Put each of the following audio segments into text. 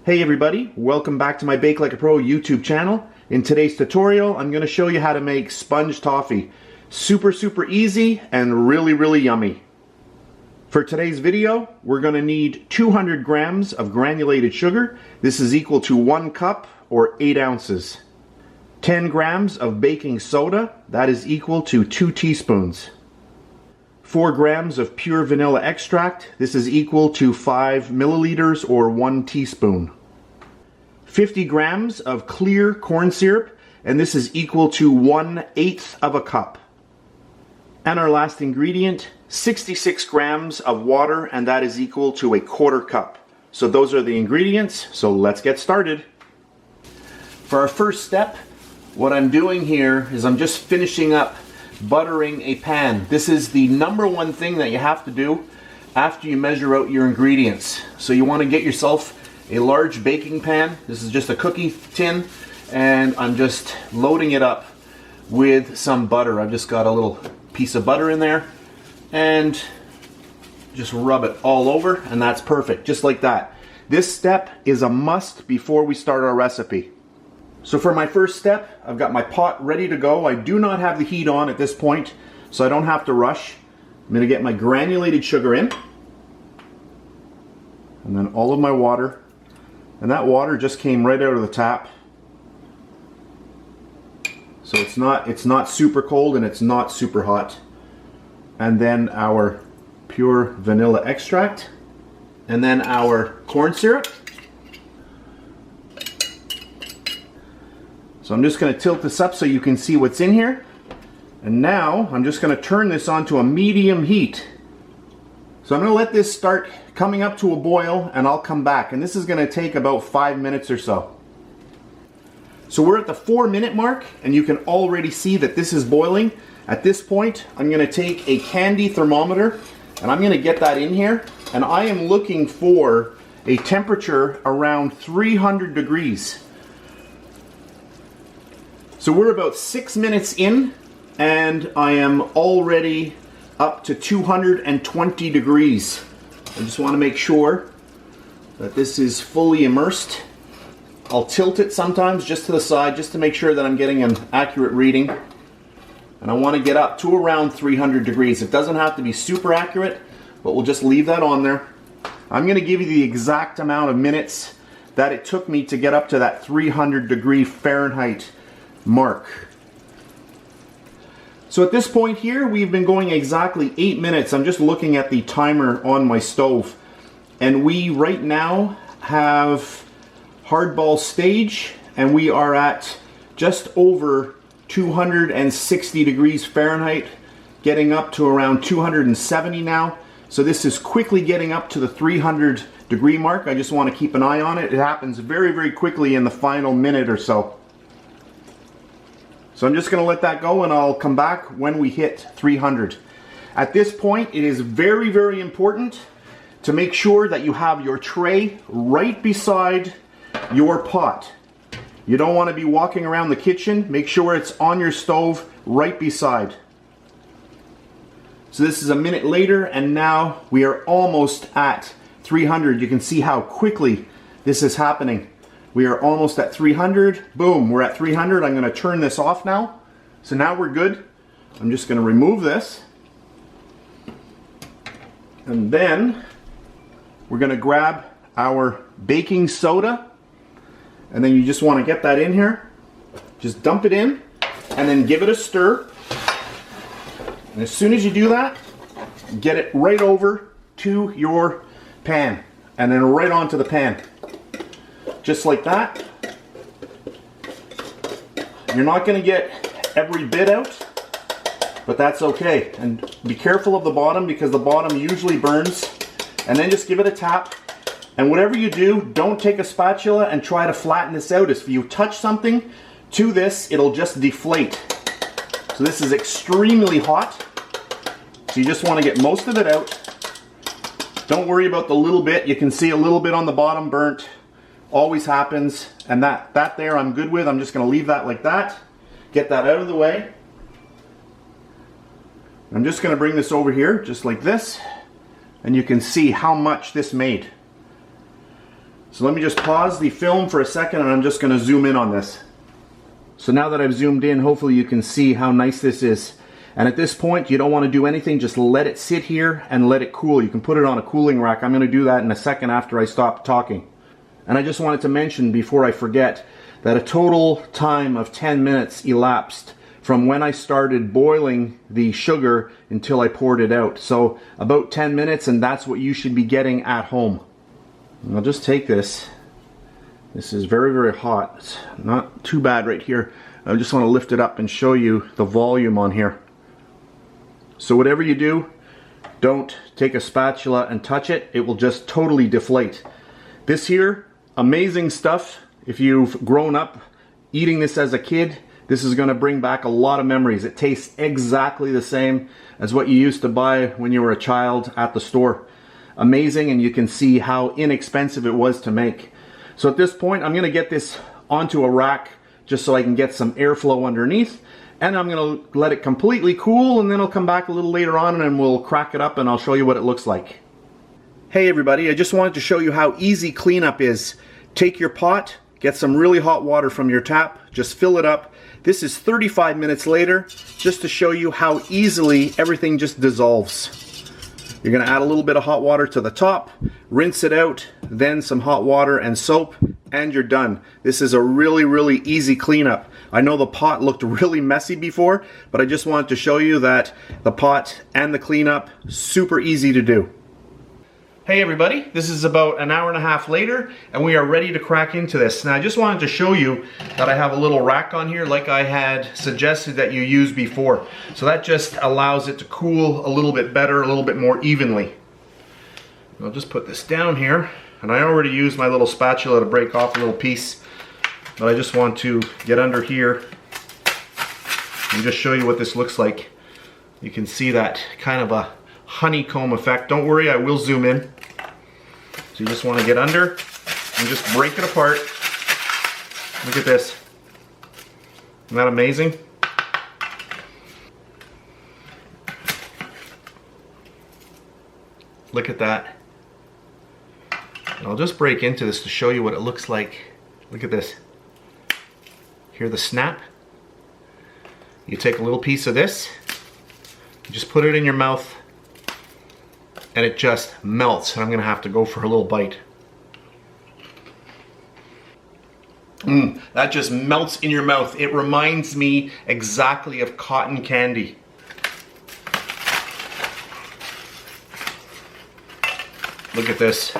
Hey everybody, welcome back to my BakeLikeAPro YouTube channel. In today's tutorial, I'm going to show you how to make sponge toffee. Super easy and really yummy. For today's video, we're going to need 200 grams of granulated sugar. This is equal to 1 cup or 8 ounces. 10 grams of baking soda, that is equal to 2 teaspoons. 4 grams of pure vanilla extract, this is equal to 5 milliliters or 1 teaspoon. 50 grams of clear corn syrup, and this is equal to 1/8 of a cup. And our last ingredient, 66 grams of water, and that is equal to 1/4 cup. So those are the ingredients, so let's get started. For our first step, what I'm doing here is I'm just finishing up buttering a pan. This is the #1 thing that you have to do after you measure out your ingredients. So you want to get yourself a large baking pan. This is just a cookie tin, and I'm just loading it up with some butter. I've just got a little piece of butter in there and just rub it all over, and that's perfect, just like that. This step is a must before we start our recipe. So for my first step, I've got my pot ready to go. I do not have the heat on at this point, so I don't have to rush. I'm going to get my granulated sugar in, and then all of my water. And that water just came right out of the tap. So it's not super cold and it's not super hot. And then our pure vanilla extract, and then our corn syrup. So I'm just going to tilt this up so you can see what's in here. And now I'm just going to turn this onto a medium heat. So I'm going to let this start coming up to a boil, and I'll come back. And this is going to take about 5 minutes or so. So we're at the 4-minute mark, and you can already see that this is boiling. At this point, I'm going to take a candy thermometer, and I'm going to get that in here. And I am looking for a temperature around 300 degrees. So we're about 6 minutes in, and I am already up to 220 degrees. I just want to make sure that this is fully immersed. I'll tilt it sometimes just to the side just to make sure that I'm getting an accurate reading. And I want to get up to around 300 degrees. It doesn't have to be super accurate, but we'll just leave that on there. I'm going to give you the exact amount of minutes that it took me to get up to that 300 degree Fahrenheit mark. So at this point here, we've been going exactly 8 minutes. I'm just looking at the timer on my stove. And we right now have hardball stage, and we are at just over 260 degrees Fahrenheit, getting up to around 270 now. So this is quickly getting up to the 300 degree mark. I just want to keep an eye on it. It happens very quickly in the final minute or so. So I'm just going to let that go, and I'll come back when we hit 300. At this point, it is very important to make sure that you have your tray right beside your pot. You don't want to be walking around the kitchen. Make sure it's on your stove right beside. So this is a minute later, and now we are almost at 300. You can see how quickly this is happening. We are almost at 300. Boom, we're at 300. I'm going to turn this off now. So now we're good. I'm just going to remove this. And then we're going to grab our baking soda. And then you just want to get that in here. Just dump it in and then give it a stir. And as soon as you do that, get it right over to your pan. And then right onto the pan. Just like that. You're not going to get every bit out, but that's okay. And be careful of the bottom, because the bottom usually burns. And then just give it a tap. And whatever you do, don't take a spatula and try to flatten this out. If you touch something to this, it'll just deflate. So this is extremely hot. So you just want to get most of it out. Don't worry about the little bit. You can see a little bit on the bottom burnt. Always happens. And that there I'm good with. I'm just going to leave that like that. Get that out of the way. I'm just going to bring this over here just like this, and you can see how much this made. So let me just pause the film for a second and I'm just going to zoom in on this. So now that I've zoomed in, hopefully you can see how nice this is. And at this point, you don't want to do anything, just let it sit here and let it cool. You can put it on a cooling rack. I'm going to do that in a second after I stop talking. And I just wanted to mention before I forget that a total time of 10 minutes elapsed from when I started boiling the sugar until I poured it out. So about 10 minutes, and that's what you should be getting at home. And I'll just take this. This is very, very hot. It's not too bad right here. I just want to lift it up and show you the volume on here. So whatever you do, don't take a spatula and touch it. It will just totally deflate. This here, amazing stuff. If you've grown up eating this as a kid, this is going to bring back a lot of memories. It tastes exactly the same as what you used to buy when you were a child at the store. Amazing, and you can see how inexpensive it was to make. So at this point, I'm going to get this onto a rack just so I can get some airflow underneath. And I'm going to let it completely cool, and then I'll come back a little later on and we'll crack it up and I'll show you what it looks like. Hey everybody, I just wanted to show you how easy cleanup is. Take your pot, get some really hot water from your tap, just fill it up. This is 35 minutes later, just to show you how easily everything just dissolves. You're going to add a little bit of hot water to the top, rinse it out, then some hot water and soap, and you're done. This is a really, really easy cleanup. I know the pot looked really messy before, but I just wanted to show you that the pot and the cleanup, super easy to do. Hey everybody, this is about an hour and a half later and we are ready to crack into this. Now I just wanted to show you that I have a little rack on here like I had suggested that you use before. So that just allows it to cool a little bit better, a little bit more evenly. I'll just put this down here, and I already used my little spatula to break off a little piece, but I just want to get under here and just show you what this looks like. You can see that kind of a honeycomb effect. Don't worry, I will zoom in. So you just want to get under and just break it apart. Look at this. Isn't that amazing? Look at that. And I'll just break into this to show you what it looks like. Look at this. Hear the snap? You take a little piece of this, you just put it in your mouth, and it just melts. And I'm gonna have to go for a little bite. That just melts in your mouth. It reminds me exactly of cotton candy. Look at this.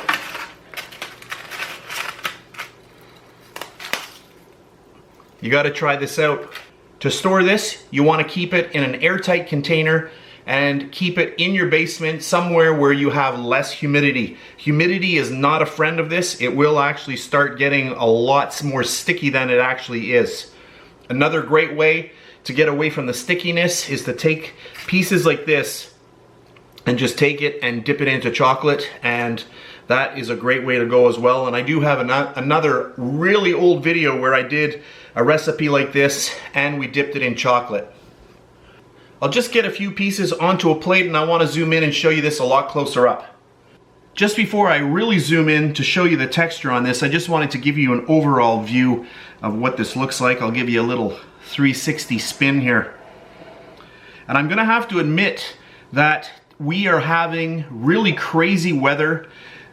You gotta try this out. To store this, you wanna keep it in an airtight container and keep it in your basement somewhere where you have less humidity. Humidity is not a friend of this. It will actually start getting a lot more sticky than it actually is. Another great way to get away from the stickiness is to take pieces like this and just take it and dip it into chocolate, and that is a great way to go as well. And I do have another really old video where I did a recipe like this and we dipped it in chocolate. I'll just get a few pieces onto a plate, and I want to zoom in and show you this a lot closer up. Just before I really zoom in to show you the texture on this, I just wanted to give you an overall view of what this looks like. I'll give you a little 360 spin here. And I'm gonna have to admit that we are having really crazy weather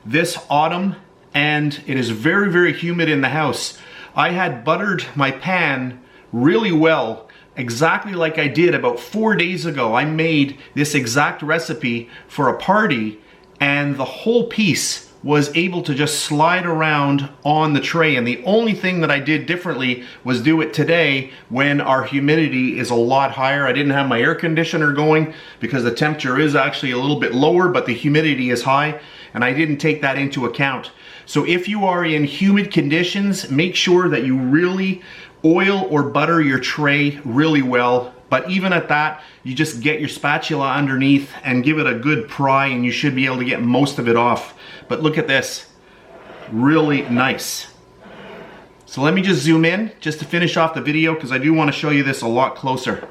this autumn, and it is very, very humid in the house. I had buttered my pan really well, exactly like I did about 4 days ago. I made this exact recipe for a party, and the whole piece was able to just slide around on the tray. And the only thing that I did differently was do it today when our humidity is a lot higher. I didn't have my air conditioner going because the temperature is actually a little bit lower, but the humidity is high, and I didn't take that into account. So if you are in humid conditions, make sure that you really oil or butter your tray really well. But even at that, you just get your spatula underneath and give it a good pry, and you should be able to get most of it off. But look at this, really nice. So let me just zoom in just to finish off the video, because I do want to show you this a lot closer.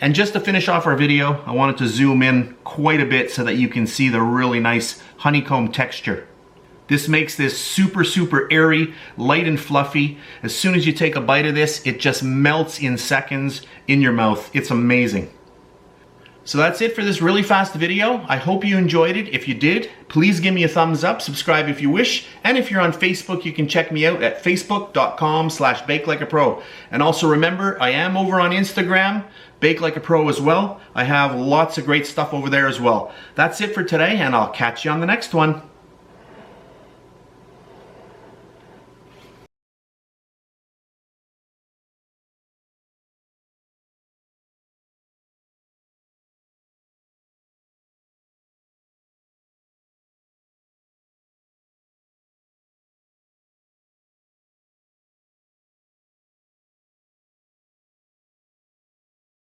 And just to finish off our video, I wanted to zoom in quite a bit so that you can see the really nice honeycomb texture. This makes this super, super airy, light and fluffy. As soon as you take a bite of this, it just melts in seconds in your mouth. It's amazing. So that's it for this really fast video. I hope you enjoyed it. If you did, please give me a thumbs up, subscribe if you wish, and if you're on Facebook, you can check me out at facebook.com/BakeLikeAPro. And also remember, I am over on Instagram, BakeLikeAPro as well. I have lots of great stuff over there as well. That's it for today, and I'll catch you on the next one.